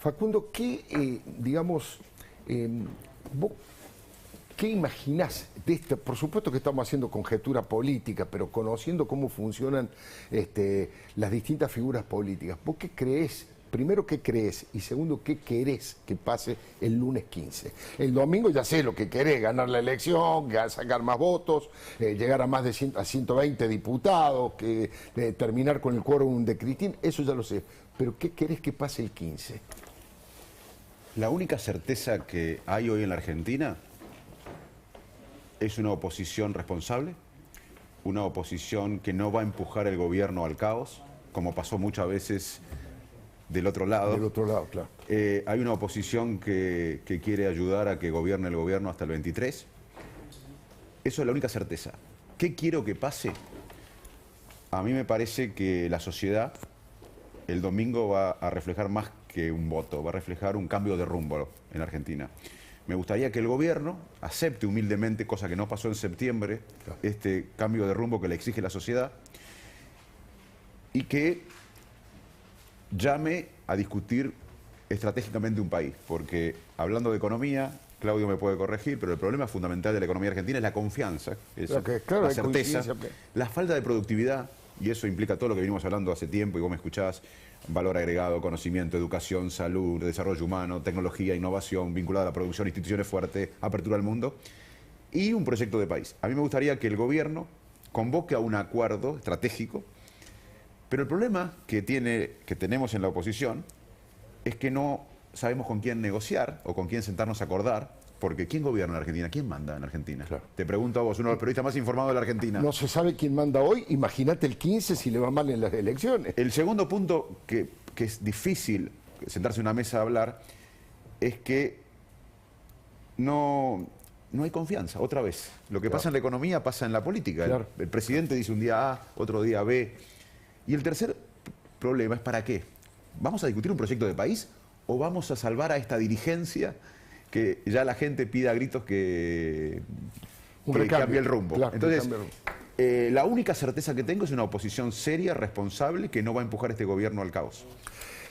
Facundo, digamos, vos, ¿qué imaginás de esta? Por supuesto que estamos haciendo conjetura política, pero conociendo cómo funcionan las distintas figuras políticas, ¿vos qué creés? Primero, ¿qué crees? Y segundo, ¿qué querés que pase el lunes 15? El domingo ya sé lo que querés, ganar la elección, sacar más votos, llegar a más de 120 diputados, terminar con el quórum de Cristina, eso ya lo sé. Pero ¿qué querés que pase el 15? La única certeza que hay hoy en la Argentina es una oposición responsable, una oposición que no va a empujar el gobierno al caos, como pasó muchas veces del otro lado. Del otro lado, claro. Hay una oposición que quiere ayudar a que gobierne el gobierno hasta el 23. Eso es la única certeza. ¿Qué quiero que pase? A mí me parece que la sociedad el domingo va a reflejar más que un voto, va a reflejar un cambio de rumbo en Argentina. Me gustaría que el gobierno acepte humildemente, cosa que no pasó en septiembre, este cambio de rumbo que le exige la sociedad, y que llame a discutir estratégicamente un país, porque hablando de economía, Claudio me puede corregir, pero el problema fundamental de la economía argentina es la confianza, la certeza, la falta de productividad, y eso implica todo lo que venimos hablando hace tiempo, y vos me escuchás: valor agregado, conocimiento, educación, salud, desarrollo humano, tecnología, innovación, vinculada a la producción, instituciones fuertes, apertura al mundo, y un proyecto de país. A mí me gustaría que el gobierno convoque a un acuerdo estratégico, pero el problema que tenemos en la oposición es que no sabemos con quién negociar o con quién sentarnos a acordar, porque ¿quién gobierna en Argentina? ¿Quién manda en Argentina? Claro. Te pregunto a vos, uno de los periodistas más informados de la Argentina. No se sabe quién manda hoy, imagínate el 15 si le va mal en las elecciones. El segundo punto que es difícil sentarse en una mesa a hablar es que no hay confianza, otra vez. Lo que pasa en la economía pasa en la política. Claro. El presidente dice un día A, otro día B. Y el tercer problema es ¿para qué? ¿Vamos a discutir un proyecto de país o vamos a salvar a esta dirigencia que ya la gente pide a gritos que cambie el rumbo? Claro, entonces, la única certeza que tengo es una oposición seria, responsable, que no va a empujar este gobierno al caos.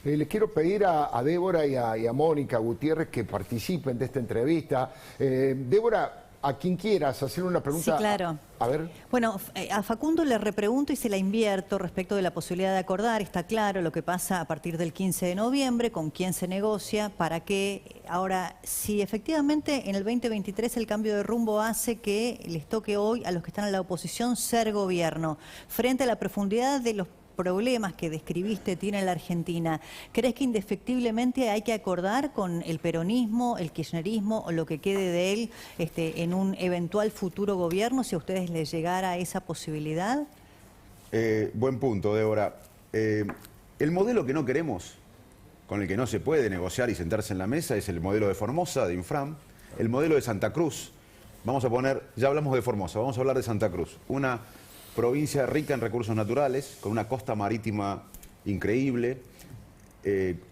Les quiero pedir a Débora y a Mónica Gutiérrez que participen de esta entrevista. Débora, a quien quieras hacer una pregunta. Sí, claro. A ver. Bueno, a Facundo le repregunto y se la invierto respecto de la posibilidad de acordar. Está claro lo que pasa a partir del 15 de noviembre, con quién se negocia, para qué. Ahora, si efectivamente en el 2023 el cambio de rumbo hace que les toque hoy a los que están en la oposición ser gobierno, frente a la profundidad de los problemas que describiste tiene la Argentina, ¿crees que indefectiblemente hay que acordar con el peronismo, el kirchnerismo o lo que quede de él en un eventual futuro gobierno, si a ustedes les llegara esa posibilidad? Buen punto, Débora. El modelo que no queremos, con el que no se puede negociar y sentarse en la mesa, es el modelo de Formosa, de Infram, el modelo de Santa Cruz. Vamos a poner, ya hablamos de Formosa, vamos a hablar de Santa Cruz, una provincia rica en recursos naturales, con una costa marítima increíble,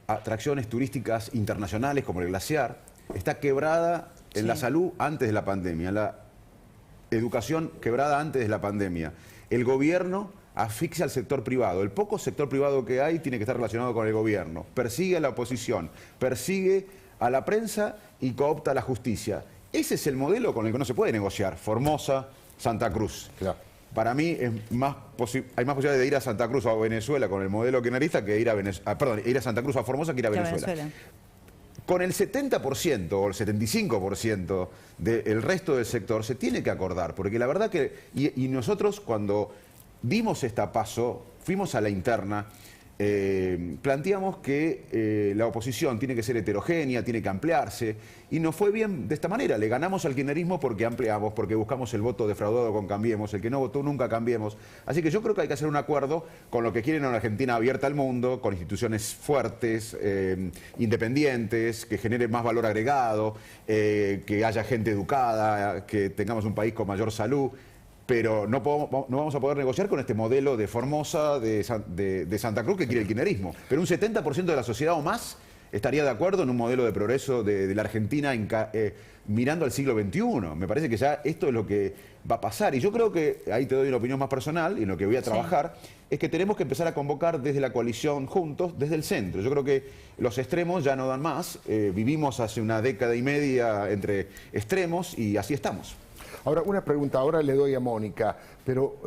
atracciones turísticas internacionales como el glaciar, está quebrada en la salud antes de la pandemia, la educación quebrada antes de la pandemia. El gobierno asfixia al sector privado, el poco sector privado que hay tiene que estar relacionado con el gobierno, persigue a la oposición, persigue a la prensa y coopta a la justicia. Ese es el modelo con el que no se puede negociar, Formosa, Santa Cruz. Claro. Para mí hay más posibilidades de ir a Santa Cruz o a Venezuela con el modelo kirchnerista que ir a Santa Cruz o a Formosa que ir a Venezuela. Con el 70% o el 75% del resto del sector se tiene que acordar, porque la verdad que... Y nosotros cuando dimos esta paso, fuimos a la interna, planteamos que la oposición tiene que ser heterogénea, tiene que ampliarse, y nos fue bien de esta manera. Le ganamos al kirchnerismo porque ampliamos, porque buscamos el voto defraudado con Cambiemos, el que no votó nunca Cambiemos. Así que yo creo que hay que hacer un acuerdo con lo que quieren una Argentina abierta al mundo, con instituciones fuertes, independientes, que genere más valor agregado, que haya gente educada, que tengamos un país con mayor salud. Pero no vamos a poder negociar con este modelo de Formosa, de Santa Cruz que quiere el kirchnerismo. Pero un 70% de la sociedad o más estaría de acuerdo en un modelo de progreso de la Argentina mirando al siglo XXI. Me parece que ya esto es lo que va a pasar. Y yo creo que, ahí te doy una opinión más personal, y en lo que voy a trabajar, es que tenemos que empezar a convocar desde la coalición juntos, desde el centro. Yo creo que los extremos ya no dan más. Vivimos hace una década y media entre extremos y así estamos. Ahora, una pregunta, ahora le doy a Mónica, pero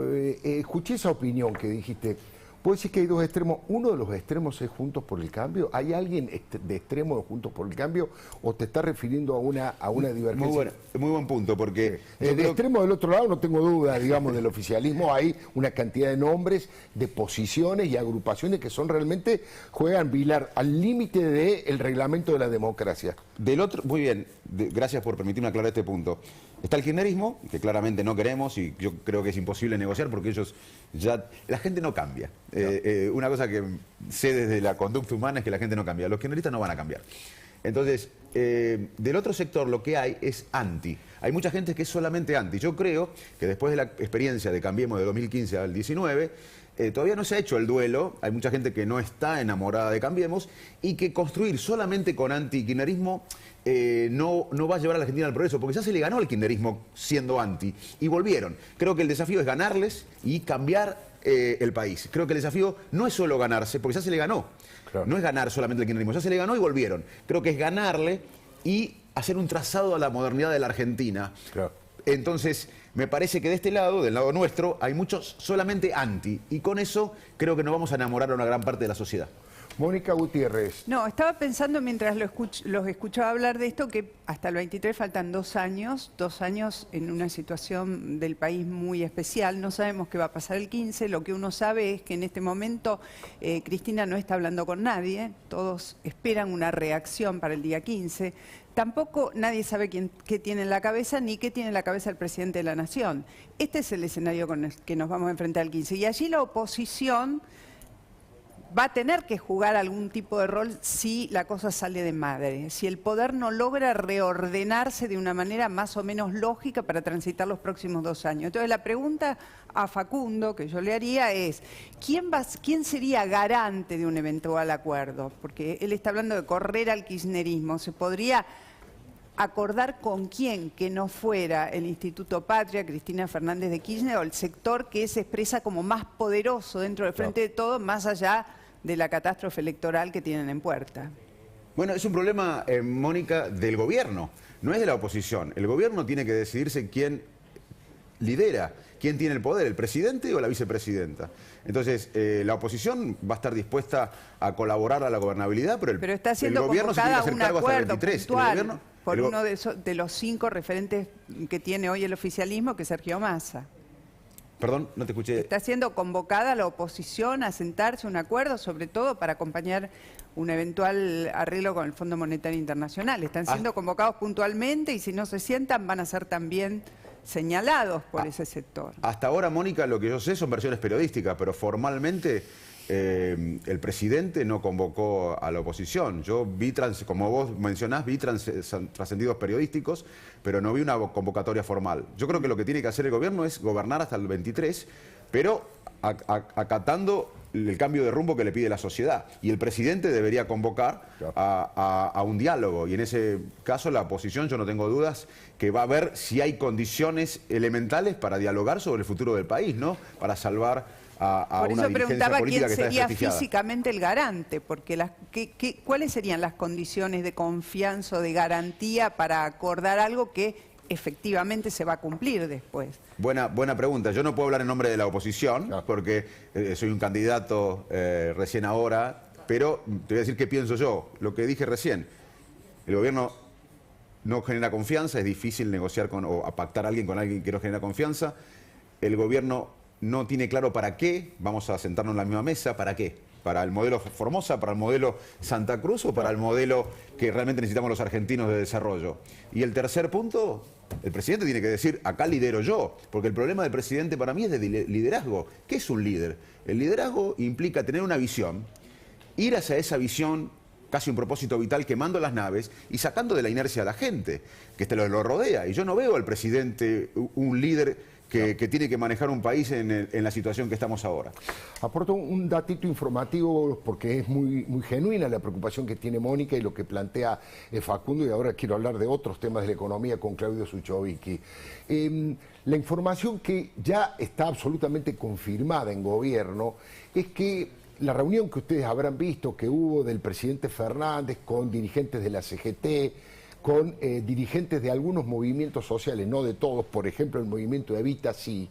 escuché esa opinión que dijiste. ¿Puedo decir que hay dos extremos? ¿Uno de los extremos es Juntos por el Cambio? ¿Hay alguien de extremo de Juntos por el Cambio o te estás refiriendo a una divergencia? Muy buen punto, porque... De extremo del otro lado no tengo duda, digamos, del oficialismo hay una cantidad de nombres, de posiciones y agrupaciones que son realmente, juegan bilar al límite del reglamento de la democracia. Del otro, muy bien, gracias por permitirme aclarar este punto. Está el kirchnerismo, que claramente no queremos y yo creo que es imposible negociar porque ellos ya... La gente no cambia. Una cosa que sé desde la conducta humana es que la gente no cambia. Los kirchneristas no van a cambiar. Entonces, del otro sector lo que hay es anti. Hay mucha gente que es solamente anti. Yo creo que después de la experiencia de Cambiemos de 2015 al 19... todavía no se ha hecho el duelo, hay mucha gente que no está enamorada de Cambiemos y que construir solamente con anti-kirchnerismo no va a llevar a la Argentina al progreso, porque ya se le ganó al kirchnerismo siendo anti y volvieron. Creo que el desafío es ganarles y cambiar el país. Creo que el desafío no es solo ganarse, porque ya se le ganó. Claro. No es ganar solamente el kirchnerismo, ya se le ganó y volvieron. Creo que es ganarle y hacer un trazado a la modernidad de la Argentina. Claro. Entonces, me parece que de este lado, del lado nuestro, hay muchos solamente anti. Y con eso creo que nos vamos a enamorar a una gran parte de la sociedad. Mónica Gutiérrez. No, estaba pensando mientras los escuchaba hablar de esto que hasta el 23 faltan 2 años en una situación del país muy especial. No sabemos qué va a pasar el 15, lo que uno sabe es que en este momento Cristina no está hablando con nadie, todos esperan una reacción para el día 15. Tampoco nadie sabe qué tiene en la cabeza ni qué tiene en la cabeza el presidente de la Nación. Este es el escenario con el que nos vamos a enfrentar al 15. Y allí la oposición va a tener que jugar algún tipo de rol si la cosa sale de madre, si el poder no logra reordenarse de una manera más o menos lógica para transitar los próximos 2 años. Entonces la pregunta a Facundo que yo le haría es, ¿quién sería garante de un eventual acuerdo? Porque él está hablando de correr al kirchnerismo. ¿Se podría acordar con quién que no fuera el Instituto Patria, Cristina Fernández de Kirchner, o el sector que se expresa como más poderoso dentro del Frente de Todos, más allá de la catástrofe electoral que tienen en puerta? Bueno, es un problema, Mónica, del gobierno, no es de la oposición. El gobierno tiene que decidirse quién lidera, quién tiene el poder, el presidente o la vicepresidenta. Entonces, la oposición va a estar dispuesta a colaborar a la gobernabilidad, pero está el gobierno se tiene que hacer cargo hasta el 23. Puntual, por uno de los 5 referentes que tiene hoy el oficialismo, que es Sergio Massa. Perdón, no te escuché. Está siendo convocada la oposición a sentarse a un acuerdo, sobre todo para acompañar un eventual arreglo con el Fondo Monetario Internacional. Están siendo convocados puntualmente y si no se sientan van a ser también señalados por ese sector. Hasta ahora, Mónica, lo que yo sé son versiones periodísticas, pero formalmente el presidente no convocó a la oposición. Yo vi, como vos mencionás, vi trascendidos periodísticos, pero no vi una convocatoria formal. Yo creo que lo que tiene que hacer el gobierno es gobernar hasta el 23, pero acatando el cambio de rumbo que le pide la sociedad. Y el presidente debería convocar a un diálogo. Y en ese caso la oposición, yo no tengo dudas, que va a ver si hay condiciones elementales para dialogar sobre el futuro del país, ¿no? Para salvar a una dirigencia política que está desprestigiada. Por eso preguntaba quién sería físicamente el garante, porque ¿cuáles serían las condiciones de confianza o de garantía para acordar algo que efectivamente se va a cumplir después? Buena pregunta. Yo no puedo hablar en nombre de la oposición, porque soy un candidato recién ahora, pero te voy a decir qué pienso yo. Lo que dije recién, el gobierno no genera confianza, es difícil negociar o pactar a alguien con alguien que no genera confianza. El gobierno no tiene claro para qué, vamos a sentarnos en la misma mesa, ¿para qué? ¿Para el modelo Formosa, para el modelo Santa Cruz o para el modelo que realmente necesitamos los argentinos de desarrollo? Y el tercer punto, el presidente tiene que decir, acá lidero yo, porque el problema del presidente para mí es de liderazgo. ¿Qué es un líder? El liderazgo implica tener una visión, ir hacia esa visión, casi un propósito vital, quemando las naves y sacando de la inercia a la gente, que lo rodea. Y yo no veo al presidente un líder que tiene que manejar un país en la situación que estamos ahora. Aporto un datito informativo porque es muy genuina la preocupación que tiene Mónica y lo que plantea Facundo, y ahora quiero hablar de otros temas de la economía con Claudio Suchovicki. La información que ya está absolutamente confirmada en gobierno es que la reunión que ustedes habrán visto que hubo del presidente Fernández con dirigentes de la CGT, con dirigentes de algunos movimientos sociales, no de todos, por ejemplo el movimiento Evita sí,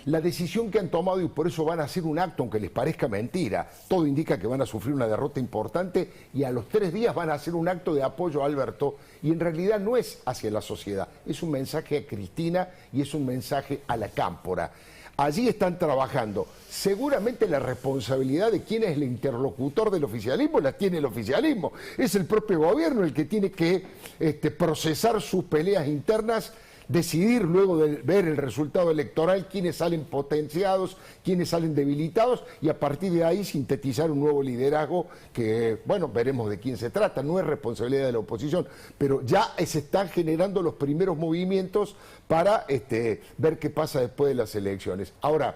la decisión que han tomado, y por eso van a hacer un acto, aunque les parezca mentira, todo indica que van a sufrir una derrota importante, y a los 3 días van a hacer un acto de apoyo a Alberto, y en realidad no es hacia la sociedad, es un mensaje a Cristina y es un mensaje a la cámpora. Allí están trabajando. Seguramente la responsabilidad de quién es el interlocutor del oficialismo la tiene el oficialismo. Es el propio gobierno el que tiene que procesar sus peleas internas, decidir luego de ver el resultado electoral quiénes salen potenciados, quiénes salen debilitados, y a partir de ahí sintetizar un nuevo liderazgo que, bueno, veremos de quién se trata. No es responsabilidad de la oposición, pero ya se están generando los primeros movimientos para ver qué pasa después de las elecciones. Ahora,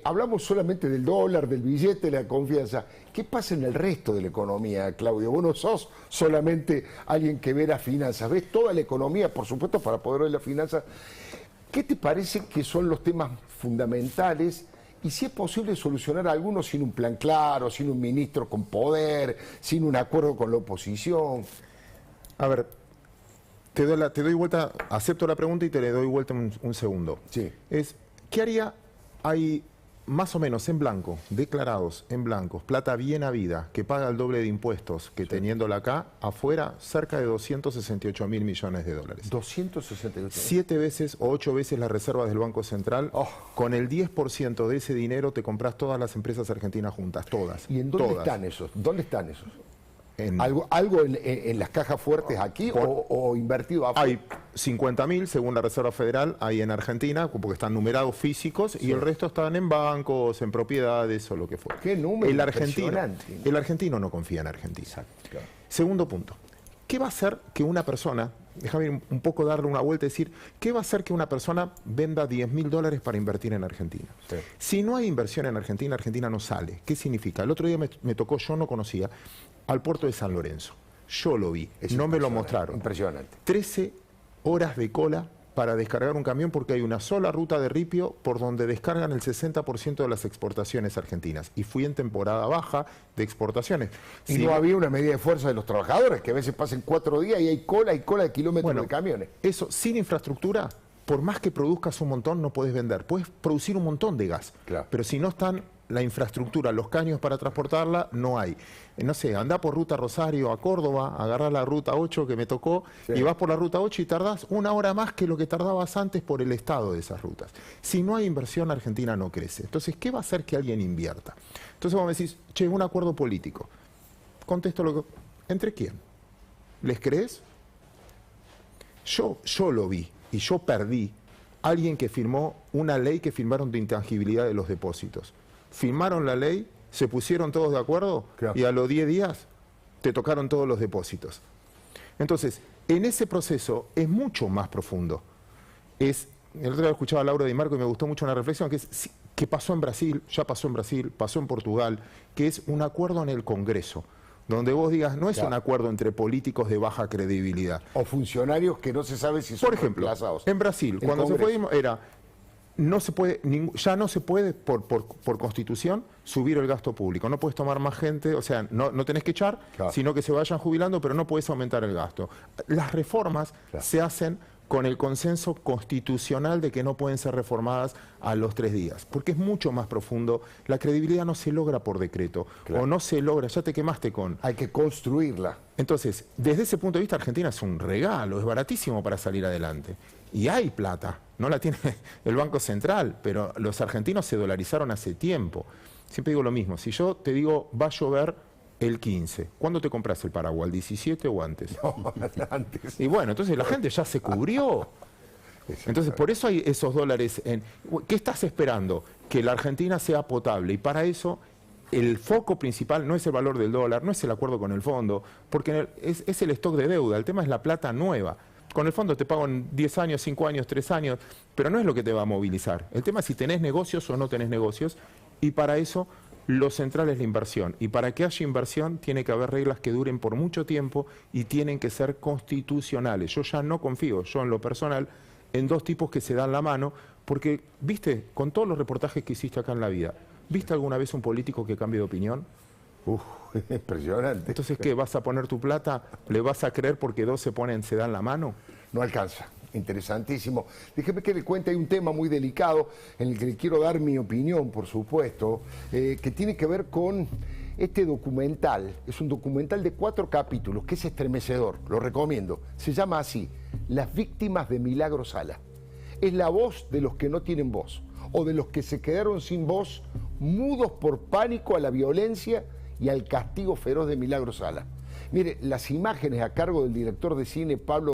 hablamos solamente del dólar, del billete, de la confianza. ¿Qué pasa en el resto de la economía, Claudio? Vos no sos solamente alguien que ve las finanzas, ves toda la economía, por supuesto, para poder ver las finanzas. ¿Qué te parece que son los temas fundamentales? Y si es posible solucionar algunos sin un plan claro, sin un ministro con poder, sin un acuerdo con la oposición. A ver, te doy vuelta, acepto la pregunta y te le doy vuelta un segundo. Sí. ¿Qué haría? Hay más o menos en blanco, declarados en blancos, plata bien habida, que paga el doble de impuestos que teniéndola acá, afuera, cerca de 268 mil millones de dólares. 268. 7 veces o 8 veces las reservas del Banco Central. Con el 10% de ese dinero te compras todas las empresas argentinas juntas, todas. ¿Y en dónde están esos? ¿Dónde están esos? ¿Algo en las cajas fuertes aquí o invertido afuera? Hay 50.000, según la Reserva Federal, hay en Argentina, porque están numerados físicos, y el resto están en bancos, en propiedades o lo que fuera. ¿Qué número el argentino no confía en Argentina. Exacto, claro. Segundo punto. ¿Qué va a hacer que una persona, déjame un poco darle una vuelta y decir, ¿qué va a hacer que una persona venda $10.000 para invertir en Argentina? Sí. Si no hay inversión en Argentina, Argentina no sale. ¿Qué significa? El otro día me tocó, yo no conocía, al puerto de San Lorenzo. Yo lo vi, no me lo mostraron. Impresionante. 13 horas de cola para descargar un camión porque hay una sola ruta de ripio por donde descargan el 60% de las exportaciones argentinas. Y fui en temporada baja de exportaciones. Y no había una medida de fuerza de los trabajadores, que a veces pasan 4 días y hay cola de kilómetros de camiones. Eso, sin infraestructura, por más que produzcas un montón, no puedes vender. Puedes producir un montón de gas, claro, pero si no están la infraestructura, los caños para transportarla, no hay. No sé, andá por ruta Rosario a Córdoba, agarrá la ruta 8 que me tocó, y vas por la ruta 8 y tardás 1 hora más que lo que tardabas antes por el estado de esas rutas. Si no hay inversión, Argentina no crece. Entonces, ¿qué va a hacer que alguien invierta? Entonces vos me decís, che, un acuerdo político. Contesto lo que... ¿Entre quién? ¿Les crees? Yo lo vi y yo perdí. Alguien que firmó una ley que firmaron de intangibilidad de los depósitos. Firmaron la ley, se pusieron todos de acuerdo, claro, y a los 10 días te tocaron todos los depósitos. Entonces, en ese proceso es mucho más profundo. El otro día escuchaba a Laura Di Marco y me gustó mucho una reflexión que pasó en Brasil, ya pasó en Brasil, pasó en Portugal, que es un acuerdo en el Congreso, donde vos digas, no es un acuerdo entre políticos de baja credibilidad. O funcionarios que no se sabe si son reemplazados. En Brasil, cuando se fue, no se puede, ya no se puede por constitución subir el gasto público. No puedes tomar más gente, o sea, no tenés que echar, sino que se vayan jubilando, pero no puedes aumentar el gasto. Las reformas se hacen con el consenso constitucional de que no pueden ser reformadas a los 3 días, porque es mucho más profundo. La credibilidad no se logra por decreto, o no se logra, ya te quemaste con... Hay que construirla. Entonces, desde ese punto de vista, Argentina es un regalo, es baratísimo para salir adelante. Y hay plata, no la tiene el Banco Central, pero los argentinos se dolarizaron hace tiempo. Siempre digo lo mismo, si yo te digo, va a llover el 15, ¿cuándo te compras el paraguas? ¿El 17 o antes? No, antes. Y bueno, entonces la gente ya se cubrió. Entonces, por eso hay esos dólares. ¿Qué estás esperando? Que la Argentina sea potable. Y para eso, el foco principal no es el valor del dólar, no es el acuerdo con el fondo, porque es el stock de deuda. El tema es la plata nueva. con el fondo te pago en 10 años, 5 años, 3 años, pero no es lo que te va a movilizar. El tema es si tenés negocios o no tenés negocios, y para eso lo central es la inversión. Y para que haya inversión tiene que haber reglas que duren por mucho tiempo y tienen que ser constitucionales. Yo ya no confío, yo en lo personal, en dos tipos que se dan la mano, porque, viste, con todos los reportajes que hiciste acá en la vida, ¿viste alguna vez un político que cambie de opinión? Impresionante. Entonces, ¿qué? ¿Vas a poner tu plata? ¿Le vas a creer porque dos se dan la mano? No alcanza. Interesantísimo. Déjeme que le cuente, hay un tema muy delicado en el que le quiero dar mi opinión, por supuesto, que tiene que ver con este documental. Es un documental de 4 capítulos, que es estremecedor, lo recomiendo. Se llama así, Las víctimas de Milagro Sala. Es la voz de los que no tienen voz, o de los que se quedaron sin voz, mudos por pánico a la violencia y al castigo feroz de Milagro Sala. Mire, las imágenes a cargo del director de cine Pablo